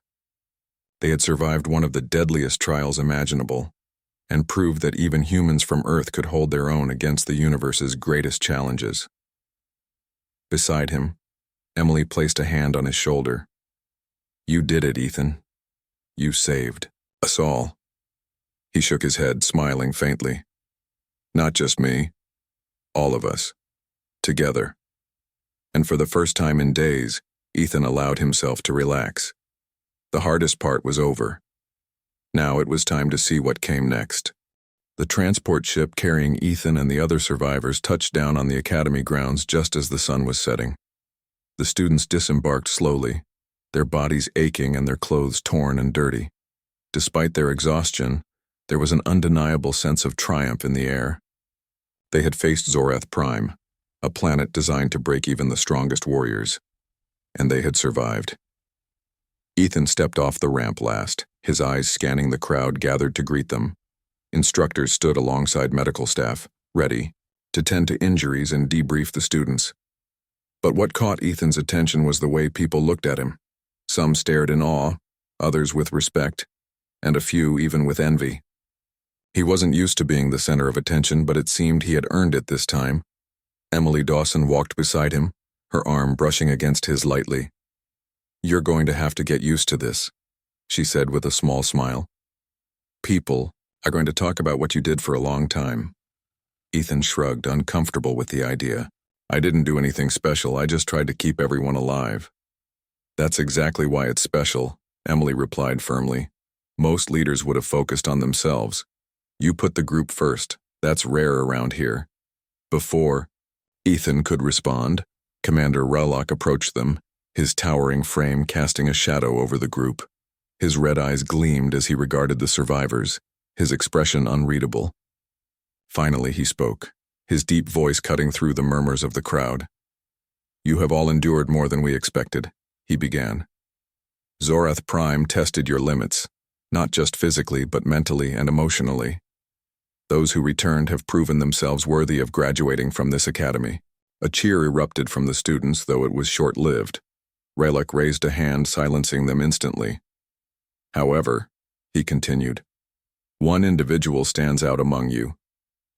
They had survived one of the deadliest trials imaginable, and proved that even humans from Earth could hold their own against the universe's greatest challenges. Beside him, Emily placed a hand on his shoulder. "You did it, Ethan. You saved us all." He shook his head, smiling faintly. "Not just me. All of us. Together." And for the first time in days, Ethan allowed himself to relax. The hardest part was over. Now it was time to see what came next. The transport ship carrying Ethan and the other survivors touched down on the academy grounds just as the sun was setting. The students disembarked slowly, their bodies aching and their clothes torn and dirty. Despite their exhaustion, there was an undeniable sense of triumph in the air. They had faced Zorath Prime, a planet designed to break even the strongest warriors, and they had survived. Ethan stepped off the ramp last, his eyes scanning the crowd gathered to greet them. Instructors stood alongside medical staff, ready to tend to injuries and debrief the students. But what caught Ethan's attention was the way people looked at him. Some stared in awe, others with respect, and a few even with envy. He wasn't used to being the center of attention, but it seemed he had earned it this time. Emily Dawson walked beside him, her arm brushing against his lightly. "You're going to have to get used to this," she said with a small smile. "People are going to talk about what you did for a long time." Ethan shrugged, uncomfortable with the idea. "I didn't do anything special, I just tried to keep everyone alive." "That's exactly why it's special," Emily replied firmly. "Most leaders would have focused on themselves. You put the group first. That's rare around here." Before Ethan could respond, Commander Rowlock approached them, his towering frame casting a shadow over the group. His red eyes gleamed as he regarded the survivors, his expression unreadable. Finally he spoke, his deep voice cutting through the murmurs of the crowd. "You have all endured more than we expected," he began. "Zorath Prime tested your limits, not just physically but mentally and emotionally. Those who returned have proven themselves worthy of graduating from this academy." A cheer erupted from the students, though it was short-lived. Raylock raised a hand, silencing them instantly. "However," he continued, "one individual stands out among you.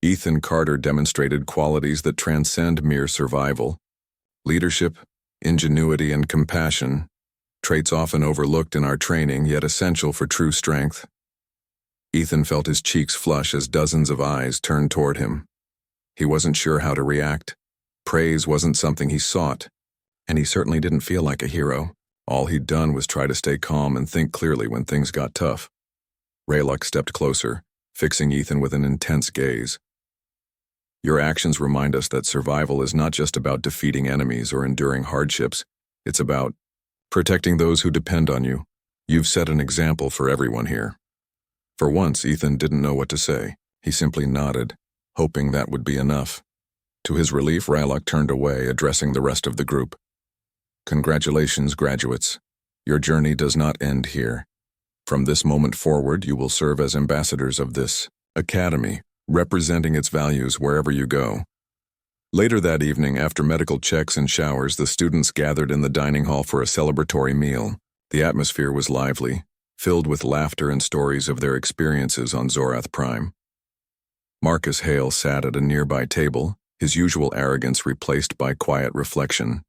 Ethan Carter demonstrated qualities that transcend mere survival. Leadership, ingenuity, and compassion, traits often overlooked in our training, yet essential for true strength." Ethan felt his cheeks flush as dozens of eyes turned toward him. He wasn't sure how to react. Praise wasn't something he sought, and he certainly didn't feel like a hero. All he'd done was try to stay calm and think clearly when things got tough. Raylock stepped closer, fixing Ethan with an intense gaze. "Your actions remind us that survival is not just about defeating enemies or enduring hardships. It's about protecting those who depend on you. You've set an example for everyone here." For once, Ethan didn't know what to say. He simply nodded, hoping that would be enough. To his relief, Raylock turned away, addressing the rest of the group. "Congratulations, graduates. Your journey does not end here. From this moment forward, you will serve as ambassadors of this academy, representing its values wherever you go." Later that evening, after medical checks and showers, the students gathered in the dining hall for a celebratory meal. The atmosphere was lively, filled with laughter and stories of their experiences on Zorath Prime. Marcus Hale sat at a nearby table, his usual arrogance replaced by quiet reflection.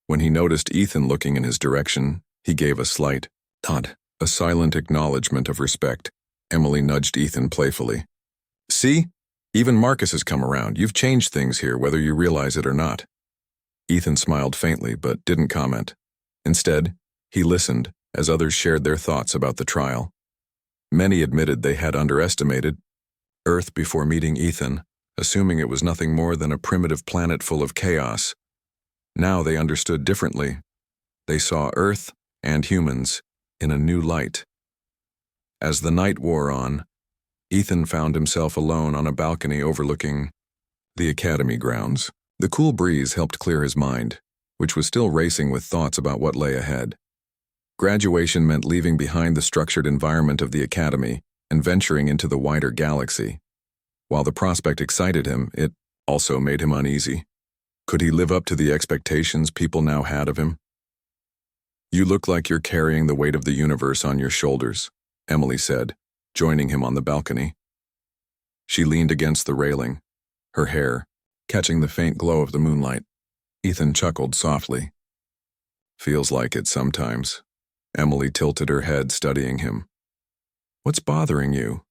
When he noticed Ethan looking in his direction, he gave a slight nod, a silent acknowledgement of respect. Emily nudged Ethan playfully. "See? Even Marcus has come around. You've changed things here, whether you realize it or not." Ethan smiled faintly but didn't comment. Instead, he listened as others shared their thoughts about the trial. Many admitted they had underestimated Earth before meeting Ethan, assuming it was nothing more than a primitive planet full of chaos. Now they understood differently. They saw Earth and humans in a new light. As the night wore on, Ethan found himself alone on a balcony overlooking the academy grounds. The cool breeze helped clear his mind, which was still racing with thoughts about what lay ahead. Graduation meant leaving behind the structured environment of the academy and venturing into the wider galaxy. While the prospect excited him, it also made him uneasy. Could he live up to the expectations people now had of him? "You look like you're carrying the weight of the universe on your shoulders," Emily said, joining him on the balcony. She leaned against the railing, her hair catching the faint glow of the moonlight. Ethan chuckled softly. "Feels like it sometimes." Emily tilted her head, studying him. "What's bothering you?"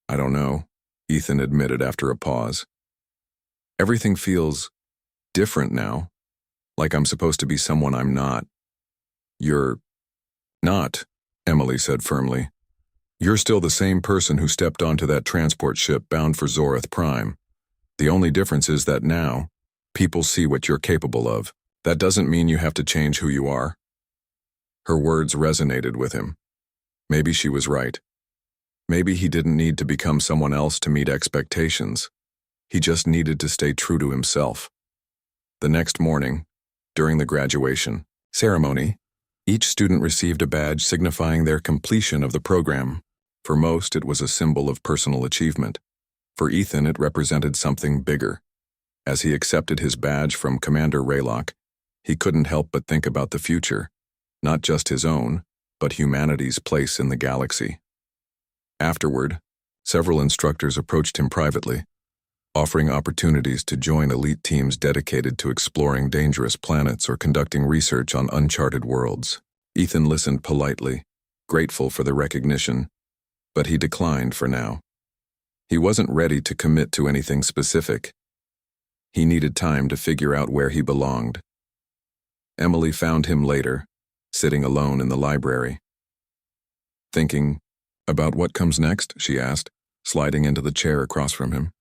"I don't know," Ethan admitted after a pause. "Everything feels different now, like I'm supposed to be someone I'm not." "You're not," Emily said firmly. "You're still the same person who stepped onto that transport ship bound for Zorath Prime. The only difference is that now, people see what you're capable of. That doesn't mean you have to change who you are." Her words resonated with him. Maybe she was right. Maybe he didn't need to become someone else to meet expectations. He just needed to stay true to himself. The next morning, during the graduation ceremony, each student received a badge signifying their completion of the program. For most, it was a symbol of personal achievement. For Ethan, it represented something bigger. As he accepted his badge from Commander Raylock, he couldn't help but think about the future, not just his own, but humanity's place in the galaxy. Afterward, several instructors approached him privately, offering opportunities to join elite teams dedicated to exploring dangerous planets or conducting research on uncharted worlds. Ethan listened politely, grateful for the recognition, but he declined for now. He wasn't ready to commit to anything specific. He needed time to figure out where he belonged. Emily found him later, sitting alone in the library. "Thinking about what comes next?" she asked, sliding into the chair across from him.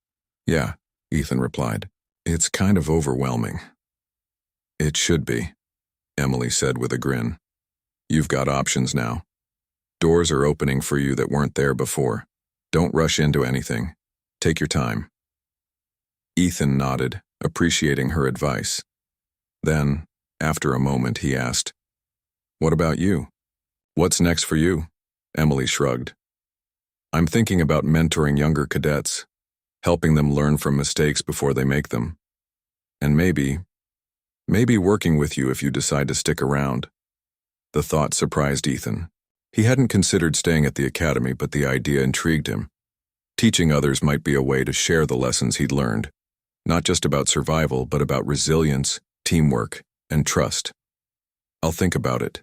"Yeah," Ethan replied. "It's kind of overwhelming." "It should be," Emily said with a grin. "You've got options now. Doors are opening for you that weren't there before. Don't rush into anything. Take your time." Ethan nodded, appreciating her advice. Then, after a moment, he asked, "What about you? What's next for you?" Emily shrugged. "I'm thinking about mentoring younger cadets, helping them learn from mistakes before they make them. And maybe working with you if you decide to stick around." The thought surprised Ethan. He hadn't considered staying at the academy, but the idea intrigued him. Teaching others might be a way to share the lessons he'd learned, not just about survival, but about resilience, teamwork, and trust. "I'll think about it,"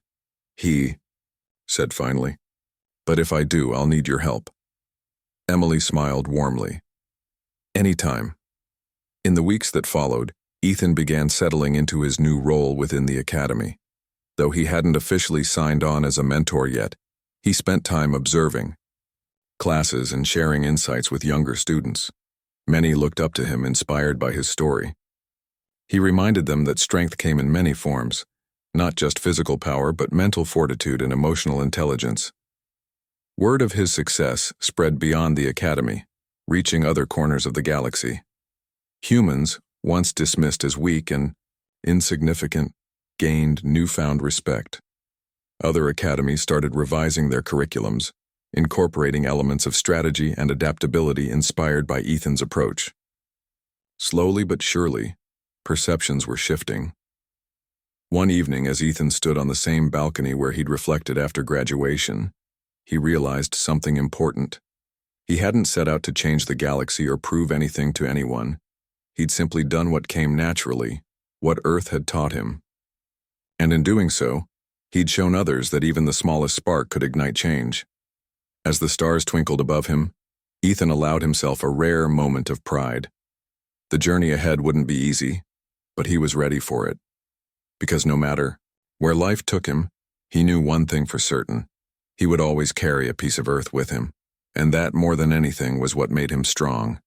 he said finally. "But if I do, I'll need your help." Emily smiled warmly. "Anytime." In the weeks that followed, Ethan began settling into his new role within the academy. Though he hadn't officially signed on as a mentor yet, he spent time observing classes and sharing insights with younger students. Many looked up to him, inspired by his story. He reminded them that strength came in many forms, not just physical power, but mental fortitude and emotional intelligence. Word of his success spread beyond the academy, reaching other corners of the galaxy. Humans, once dismissed as weak and insignificant, gained newfound respect. Other academies started revising their curriculums, incorporating elements of strategy and adaptability inspired by Ethan's approach. Slowly but surely, perceptions were shifting. One evening, as Ethan stood on the same balcony where he'd reflected after graduation, he realized something important. He hadn't set out to change the galaxy or prove anything to anyone. He'd simply done what came naturally, what Earth had taught him. And in doing so, he'd shown others that even the smallest spark could ignite change. As the stars twinkled above him, Ethan allowed himself a rare moment of pride. The journey ahead wouldn't be easy, but he was ready for it. Because no matter where life took him, he knew one thing for certain: he would always carry a piece of Earth with him, and that, more than anything, was what made him strong.